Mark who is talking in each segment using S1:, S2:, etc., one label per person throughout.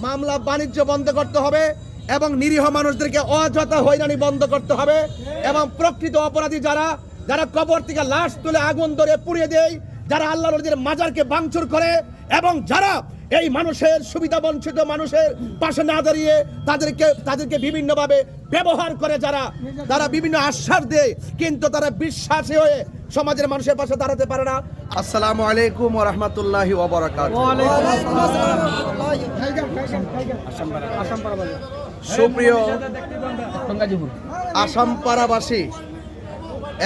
S1: মামলা বাণিজ্য বন্ধ করতে হবে এবং নিরীহ মানুষদেরকে অযথা হয়রানি বন্ধ করতে হবে এবং প্রকৃত অপরাধী যারা যারা কবর থেকে লাশ তুলে আগুন ধরে পুড়িয়ে দেয়, যারা আল্লাহর ওলিদের মাজারকে ভাঙচুর করে এবং যারা এই মানুষের সুবিধা বঞ্চিত মানুষের পাশে না দাঁড়িয়ে তাদেরকে বিভিন্নভাবে ব্যবহার করে, তারা বিভিন্ন আশ্বাস দেয় কিন্তু তারা বিশ্বাসী হয়ে সমাজের মানুষের পাশে দাঁড়াতে পারে না। আসসালামু আলাইকুম ওয়া রাহমাতুল্লাহি ওয়া বারাকাতুহু। সুপ্রিয় আসামপাড়াবাসী,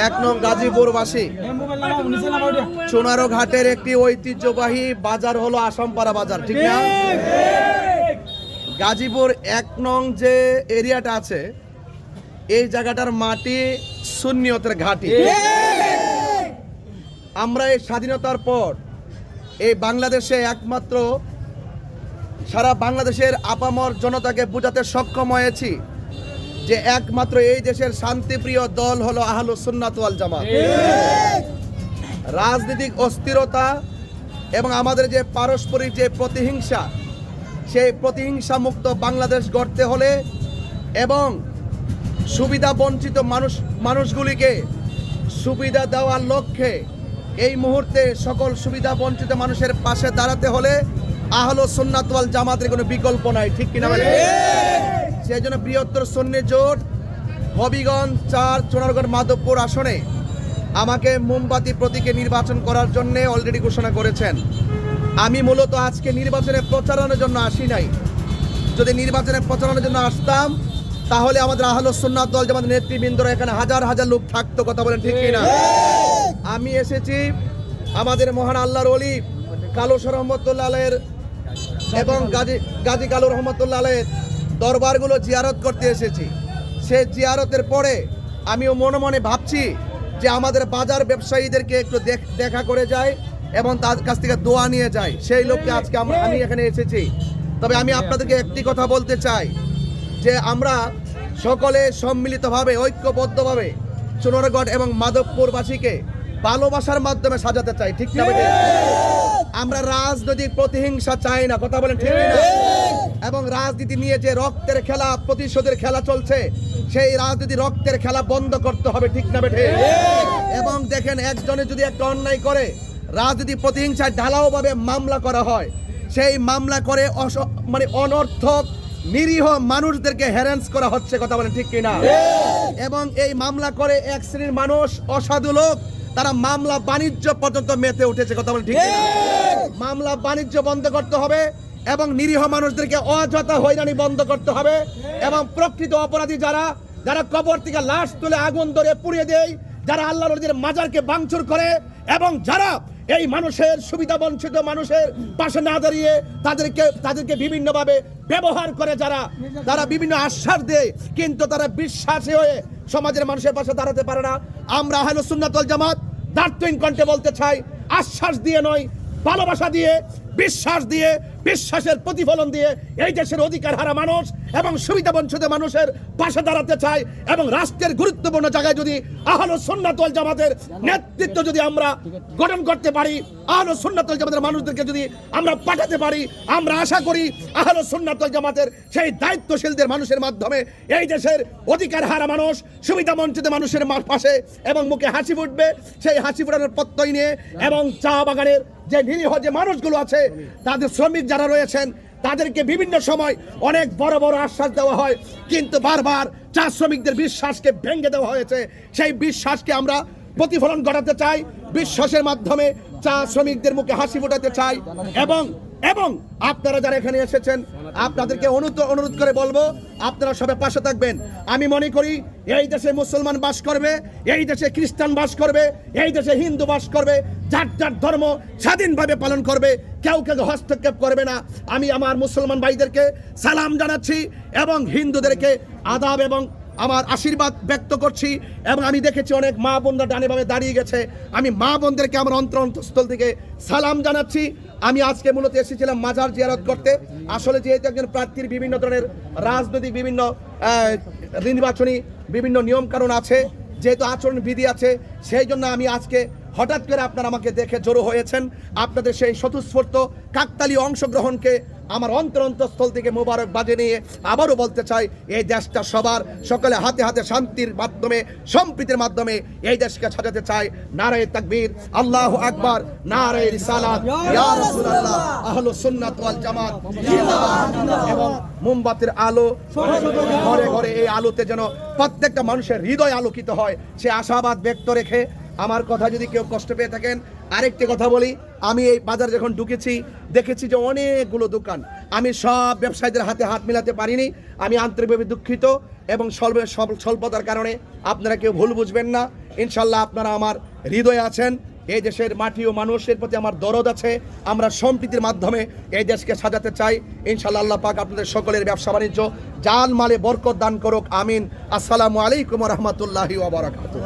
S1: 1 নং গাজীপুরবাসী, চুনারো ঘাটের একটি ঐতিহ্যবাহী বাজার হলো আসামপাড়া বাজার, ঠিক না? গাজীপুর 1 নং যে এরিয়াটা আছে এই জায়গাটার মাটি সুন্নিয়তের ঘাঁটি। আমরা এই স্বাধীনতার পর এই বাংলাদেশে একমাত্র সারা বাংলাদেশের আপামর জনতাকে বোঝাতে সক্ষম হয়েছি যে একমাত্র এই দেশের শান্তিপ্রিয় দল হলো আহলুস সুন্নাত ওয়াল জামাত। রাজনৈতিক অস্থিরতা এবং আমাদের যে পারস্পরিক যে প্রতিহিংসা, সেই প্রতিহিংসা মুক্ত বাংলাদেশ গড়তে হলে এবং সুবিধা বঞ্চিত মানুষগুলিকে সুবিধা দেওয়ার লক্ষ্যে এই মুহূর্তে সকল সুবিধা বঞ্চিত মানুষের পাশে দাঁড়াতে হলে আহলুস সুন্নাত ওয়াল জামাতের কোনো বিকল্প নাই, ঠিক কিনা বলেন? সেই জন্য বৃহত্তর সুন্নি জোট হবিগঞ্জ 4 চুনারগড় মাধবপুর আসনে আমাকে মোমবাতি প্রতীকে নির্বাচন করার জন্য অলরেডি ঘোষণা করেছেন। আমি মূলত আজকে নির্বাচনে প্রচারণের জন্য আসি নাই। যদি নির্বাচনে প্রচারণের জন্য আসতাম তাহলে আমাদের আহলুস সুন্নাত ওয়াল জামাত নেতৃবৃন্দরা এখানে হাজার হাজার লোক থাকতো, কথা বলেন ঠিক কিনা? আমি এসেছি আমাদের মহান আল্লাহর ওলি কালুসর রহমতুল্লাহ আলাইহির এবং গাজী কালু রহমতুল্লাহ আলাইহির দরবারগুলো জিয়ারত করতে এসেছি। সেই জিয়ারতের পরে আমিও মনে মনে ভাবছি যে আমাদের বাজার ব্যবসায়ীদেরকে একটু দেখা করে যায় এবং তার কাছ থেকে দোয়া নিয়ে যায়। সেই লোককে আজকে আমি এখানে এসেছি। তবে আমি আপনাদেরকে একটি কথা বলতে চাই যে আমরা সকলে সম্মিলিতভাবে ঐক্যবদ্ধভাবে চুনারগড় এবং মাধবপুরবাসীকে ভালোবাসার মাধ্যমে সাজাতে চাই, ঠিক না? আমরা রাজনৈতিক প্রতিহিংসা চাই না, কথা বলেন ঠিক না? এবং রাজনীতি নিয়ে যে রক্তের খেলা, প্রতিশোধের খেলা চলছে, সেই রাজনীতি রক্তের খেলা বন্ধ করতে হবে, ঠিক না বেঠে? এবং দেখেন, একজনে যদি একটা অন্যায় করে রাজনীতি প্রতিহিংসায় ঢালাওভাবে মামলা করা হয়, সেই মামলা করে অনর্থক নিরীহ মানুষদেরকে হ্যারাস করা হচ্ছে, কথা বলেন ঠিক কিনা? এবং এই মামলা করে এক শ্রেণীর মানুষ, অসাধু লোক, তারা মামলা বাণিজ্য পর্যন্ত মেতে উঠেছে, কথা বলেন ঠিক কিনা? মামলা বাণিজ্য বন্ধ করতে হবে এবং নিরীহ মানুষদেরকে অযথা হয়রানি বন্ধ করতে হবে এবং প্রকৃত অপরাধী যারা কবর থেকে লাশ তুলে আগুন ধরে পুড়িয়ে দেয়, যারা আল্লাহর ওলিদের মাজারকে ভাঙচুর করে এবং যারা এই মানুষের সুবিধা বঞ্চিত মানুষের পাশে না দাঁড়িয়ে তাদেরকে বিভিন্নভাবে ব্যবহার করে, তারা বিভিন্ন আশ্বাস দেয় কিন্তু তারা বিশ্বাসী হয়ে সমাজের মানুষের পাশে দাঁড়াতে পারে না। আমরা আহলুস সুন্নাত ওয়াল জামাত দার্থহীন কণ্ঠে বলতে চাই, আশ্বাস দিয়ে নয়, ভালোবাসা দিয়ে, বিশ্বাস দিয়ে, বিশ্বাসের প্রতিফলন দিয়ে এই দেশের অধিকার হারা মানুষ এবং সুবিধা বঞ্চিত মানুষের পাশে দাঁড়াতে চাই এবং রাষ্ট্রের গুরুত্বপূর্ণ জায়গায় যদি আহলুস সুন্নাত ওয়াল জামাতের নেতৃত্ব যদি আমরা গঠন করতে পারি, আহলুস সুন্নাত ওয়াল জামাতের মানুষদেরকে যদি আমরা পাঠাতে পারি, আমরা আশা করি আহলুস সুন্নাত ওয়াল জামাতের সেই দায়িত্বশীলদের মানুষের মাধ্যমে এই দেশের অধিকার হারা মানুষ, সুবিধা বঞ্চিত মানুষের পাশে এবং মুখে হাসি ফুটবে। সেই হাসি ফোটানোর প্রত্যয় নিয়ে এবং চা বাগানের যে নিরীহ যে মানুষগুলো আছে, তাদের শ্রমিক যারা রয়েছেন, তাদেরকে বিভিন্ন সময় অনেক বড় বড় আশ্বাস দেওয়া হয় কিন্তু বারবার চা শ্রমিকদের বিশ্বাসকে ভেঙে দেওয়া হয়েছে। সেই বিশ্বাসকে আমরা প্রতিফলন ঘটাতে চাই, বিশ্বাসের মাধ্যমে চা শ্রমিকদের মুখে হাসি ফোটাতে চাই এবং আপনারা যারা এখানে এসেছেন আপনাদেরকে অনুরোধ করে বলবো আপনারা সবাই পাশে থাকবেন। আমি মনে করি এই দেশে মুসলমান বাস করবে, এই দেশে খ্রিস্টান বাস করবে, এই দেশে হিন্দু বাস করবে, যার যার ধর্ম স্বাধীনভাবে পালন করবে, কেউ হস্তক্ষেপ করবে না। আমি আমার মুসলমান ভাইদেরকে সালাম জানাচ্ছি এবং হিন্দুদেরকে আদাব এবং আমার আশীর্বাদ ব্যক্ত করছি এবং আমি দেখেছি অনেক মা বোনরা ডানে বামে দাঁড়িয়ে গেছে। আমি মা বোনদেরকে আমার অন্তঃস্থল থেকে সালাম জানাচ্ছি। আমি আজকে মূলত এসেছিলাম মাজার জিয়ারত করতে। আসলে যেহেতু একজন প্রার্থীর বিভিন্ন ধরনের রাজনৈতিক বিভিন্ন নির্বাচনী বিভিন্ন নিয়মকানুন আছে, যেহেতু আচরণ বিধি আছে, সেই জন্য আমি আজকে হঠাৎ করে আপনারা আমাকে দেখে জড়ো হয়েছেন। আপনাদের সেই স্বতঃস্ফূর্ত কাকতালীয় অংশগ্রহণকে আমার অন্তরস্থল থেকে মোবারক বাজে নিয়ে আবারও বলতে চাই, এই দেশটা সবার, সকলে হাতে হাতে শান্তির মাধ্যমে, সম্প্রীতির মাধ্যমে এই দেশকে সাজাতে চাই। নারায়ে তাকবীর, আল্লাহু আকবার, নারায়ে রিসালাত, ইয়া রাসূলুল্লাহ, আহলুস সুন্নাত ওয়াল জামাত জিন্দাবাদ। এবং মোমবাতির আলো ঘরে ঘরে, এই আলোতে যেন প্রত্যেকটা মানুষের হৃদয় আলোকিত হয়, সে আশাবাদ ব্যক্ত রেখে আমার কথা যদি কেউ কষ্ট পেয়ে থাকেন, আরেকটি কথা বলি, আমি এই বাজার যখন ঢুকেছি দেখেছি যে অনেকগুলো দোকান, আমি সব ব্যবসায়ীদের হাতে হাত মিলাতে পারিনি, আমি আন্তরিকভাবে দুঃখিত এবং স্বল্পতার কারণে আপনারা কেউ ভুল বুঝবেন না। ইনশাল্লাহ আপনারা আমার হৃদয়ে আছেন, এই দেশের মাটি ও মানুষের প্রতি আমার দরদ আছে, আমরা সম্প্রীতির মাধ্যমে এই দেশকে সাজাতে চাই। ইনশাল্লাহ আল্লাহ পাক আপনাদের সকলের ব্যবসা বাণিজ্য জান মালে বরকত দান করুক, আমিন। আসসালামু আলাইকুম ওয়া রাহমাতুল্লাহি ওয়া বারাকাতুহু।